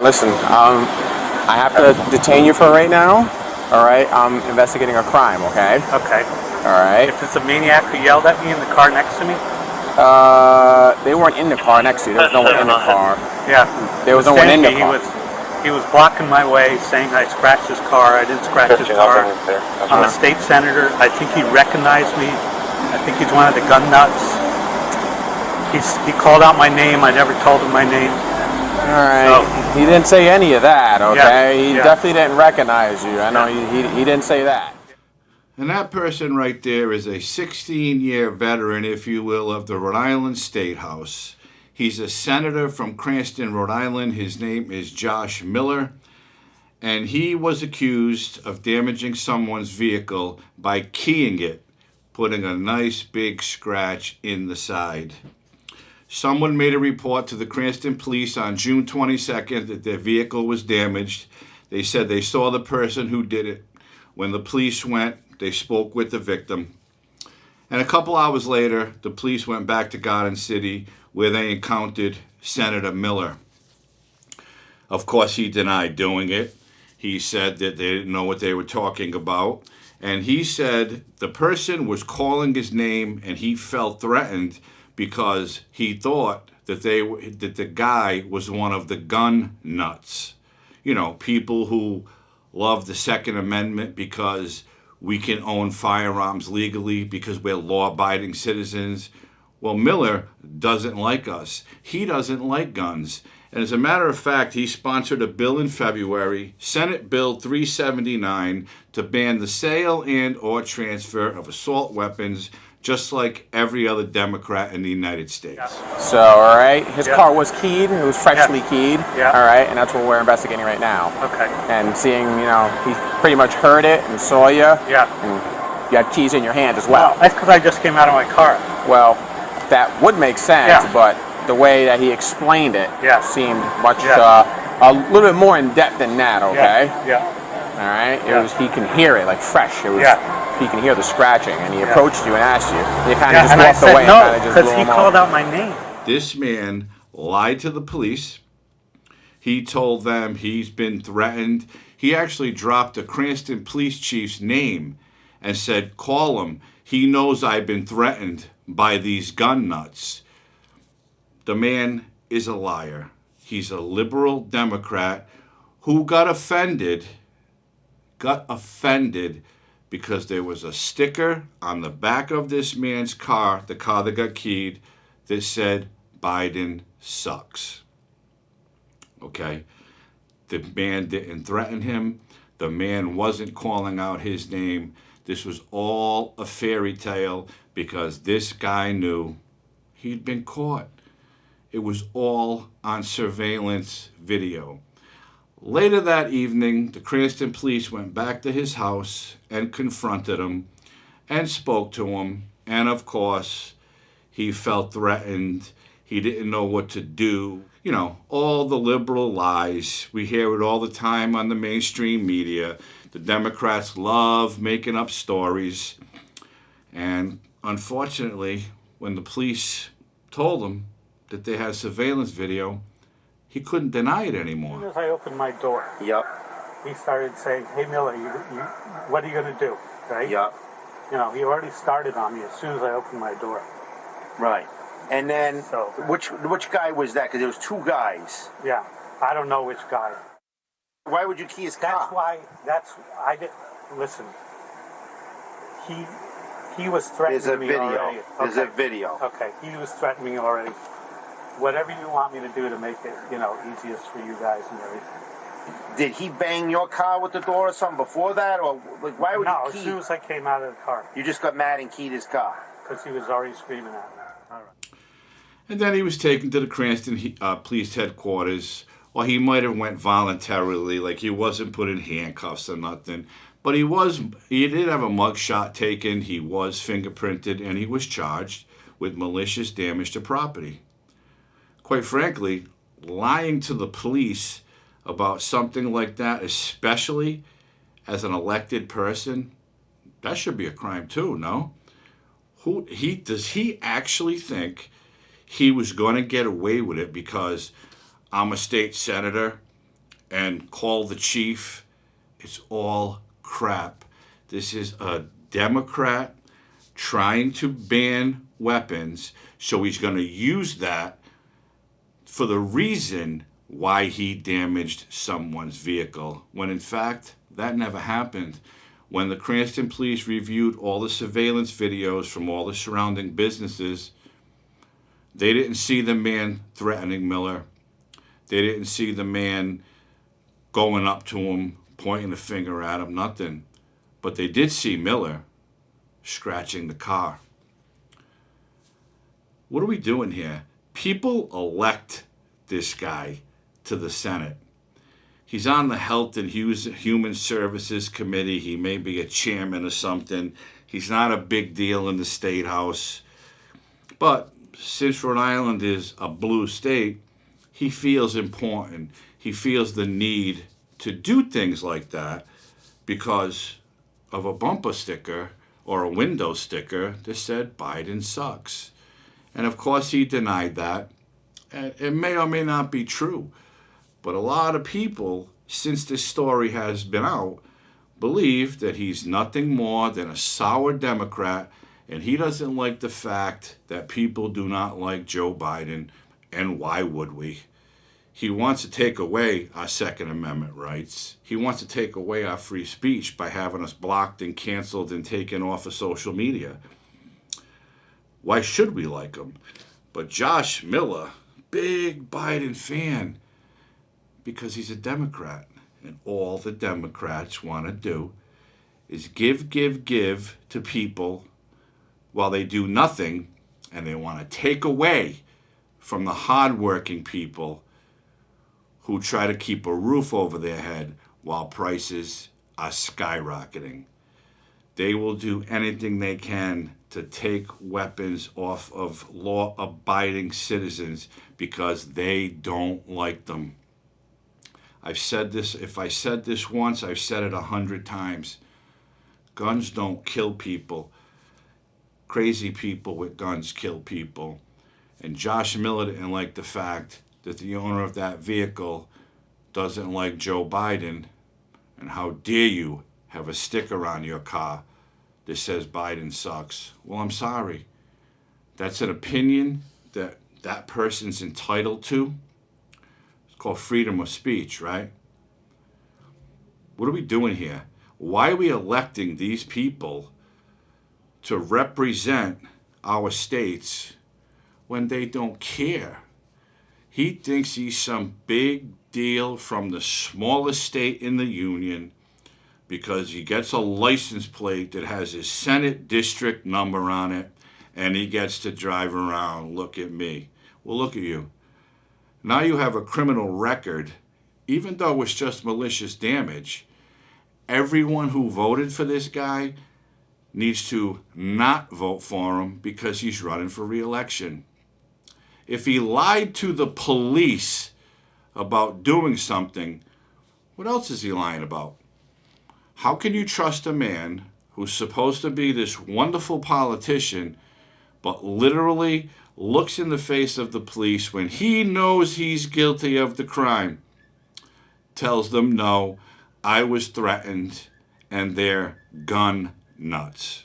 Listen, I have to detain you for right now. All right, I'm investigating a crime. Okay. Okay. All right. If it's a maniac who yelled at me in the car next to me? They weren't in the car next to you. There was no one in the car. Yeah. There was no one in the car. He was blocking my way, saying I scratched his car. I didn't scratch his car. I'm a state senator. I think he recognized me. I think he's one of the gun nuts. He called out my name. I never told him my name. All right. So, he didn't say any of that, okay? He definitely didn't recognize you. I know he didn't say that. And that person right there is a 16-year veteran, if you will, of the Rhode Island State House. He's a senator from Cranston, Rhode Island. His name is Josh Miller. And he was accused of damaging someone's vehicle by keying it, putting a nice big scratch in the side. Someone made a report to the Cranston police on June 22nd that their vehicle was damaged. They said they saw the person who did it. When the police went, they spoke with the victim. And a couple hours later, the police went back to Garden City where they encountered Senator Miller. Of course, he denied doing it. He said that they didn't know what they were talking about. And he said the person was calling his name and he felt threatened because he thought that the guy was one of the gun nuts. You know, people who love the Second Amendment because we can own firearms legally because we're law-abiding citizens. Well, Miller doesn't like us. He doesn't like guns. And as a matter of fact, he sponsored a bill in February, Senate Bill 379, to ban the sale and or transfer of assault weapons, just like every other Democrat in the United States. So, all right, his car was keyed. It was freshly keyed. Yeah. All right, and that's what we're investigating right now. Okay. And seeing, he pretty much heard it and saw you. Yeah. And you had keys in your hand as well. That's because I just came out of my car. Well, that would make sense, but the way that he explained it seemed much a little bit more in depth than that. Okay. Yeah. All right. It was. He can hear it like fresh. It was. He can hear the scratching, and he approached you and asked you. You kind of just walked away and kind of just blew him off. Because he called out my name. This man lied to the police. He told them he's been threatened. He actually dropped the Cranston police chief's name and said, call him. He knows I've been threatened by these gun nuts. The man is a liar. He's a liberal Democrat who got offended because there was a sticker on the back of this man's car, the car that got keyed, that said, Biden sucks. Okay? The man didn't threaten him. The man wasn't calling out his name. This was all a fairy tale because this guy knew he'd been caught. It was all on surveillance video. Later that evening, the Cranston police went back to his house and confronted him and spoke to him. And of course, he felt threatened. He didn't know what to do. You know, all the liberal lies. We hear it all the time on the mainstream media. The Democrats love making up stories. And unfortunately, when the police told him that they had surveillance video, he couldn't deny it anymore. As soon as I opened my door, he started saying, hey, Miller, what are you going to do? Right? Yep. He already started on me as soon as I opened my door. Right. And then, which guy was that? Because there was two guys. Yeah. I don't know which guy. Why would you key his car? Listen. He was threatening me already. There's a video. Okay. He was threatening me already. Whatever you want me to do to make it, easiest for you guys and everything. Did he bang your car with the door or something before that? Or why would you key? As soon as I came out of the car. You just got mad and keyed his car? Because he was already screaming at me. All right. And then he was taken to the Cranston police headquarters, or he might have went voluntarily, like he wasn't put in handcuffs or nothing. But he did have a mugshot taken, he was fingerprinted, and he was charged with malicious damage to property. Quite frankly, lying to the police about something like that, especially as an elected person, that should be a crime too, no? Does he actually think he was going to get away with it because I'm a state senator and call the chief. It's all crap. This is a Democrat trying to ban weapons, so he's going to use that for the reason why he damaged someone's vehicle, when in fact that never happened. When the Cranston police reviewed all the surveillance videos from all the surrounding businesses, they didn't see the man threatening Miller. They didn't see the man going up to him, pointing a finger at him, nothing. But they did see Miller scratching the car. What are we doing here? People elect this guy to the Senate. He's on the Health and Human Services Committee. He may be a chairman or something. He's not a big deal in the State House. But since Rhode Island is a blue state, he feels important. He feels the need to do things like that because of a bumper sticker or a window sticker that said Biden sucks. And of course he denied that. And it may or may not be true. But a lot of people, since this story has been out, believe that he's nothing more than a sour Democrat, and he doesn't like the fact that people do not like Joe Biden, and why would we? He wants to take away our Second Amendment rights. He wants to take away our free speech by having us blocked and canceled and taken off of social media. Why should we like him? But Josh Miller, big Biden fan, because he's a Democrat. And all the Democrats want to do is give to people while they do nothing, and they want to take away from the hardworking people who try to keep a roof over their head while prices are skyrocketing. They will do anything they can to take weapons off of law-abiding citizens because they don't like them. I've said this, if I said this once, I've said it 100 times. Guns don't kill people. Crazy people with guns kill people. And Josh Miller didn't like the fact that the owner of that vehicle doesn't like Joe Biden. And how dare you have a sticker on your car that says Biden sucks? Well, I'm sorry. That's an opinion that that person's entitled to. Called freedom of speech, right? What are we doing here? Why are we electing these people to represent our states when they don't care? He thinks he's some big deal from the smallest state in the union because he gets a license plate that has his Senate district number on it and he gets to drive around. Look at me. Well, look at you. Now you have a criminal record, even though it's just malicious damage. Everyone who voted for this guy needs to not vote for him because he's running for re-election. If he lied to the police about doing something, what else is he lying about? How can you trust a man who's supposed to be this wonderful politician, but literally looks in the face of the police when he knows he's guilty of the crime, tells them, no, I was threatened, and they're gun nuts.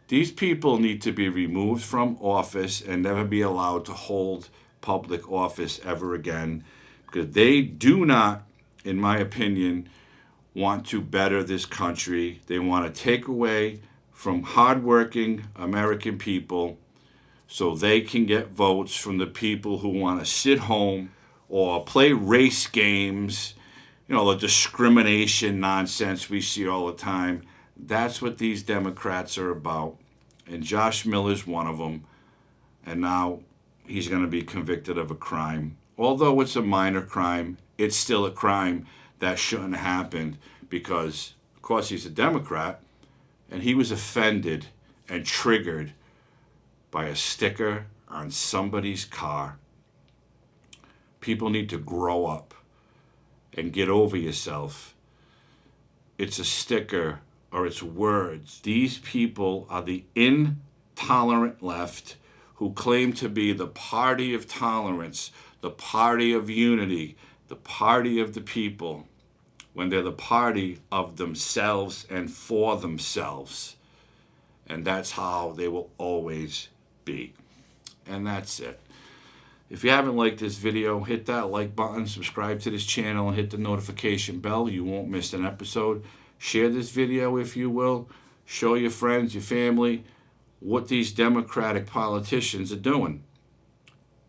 These people need to be removed from office and never be allowed to hold public office ever again, because they do not, in my opinion, want to better this country. They want to take away from hardworking American people so they can get votes from the people who want to sit home or play race games, you know, the discrimination nonsense we see all the time. That's what these Democrats are about. And Josh Miller's one of them. And now he's going to be convicted of a crime. Although it's a minor crime, it's still a crime that shouldn't have happened because, of course, he's a Democrat and he was offended and triggered by a sticker on somebody's car. People need to grow up and get over yourself. It's a sticker or it's words. These people are the intolerant left who claim to be the party of tolerance, the party of unity. the party of the people when they're the party of themselves and for themselves. And that's how they will always be. And that's it. If you haven't liked this video, hit that like button, subscribe to this channel, and hit the notification bell. You won't miss an episode. Share this video if you will. Show your friends, your family, what these Democratic politicians are doing,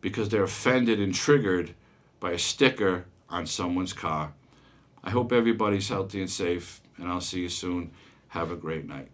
because they're offended and triggered by a sticker on someone's car. I hope everybody's healthy and safe, and I'll see you soon. Have a great night.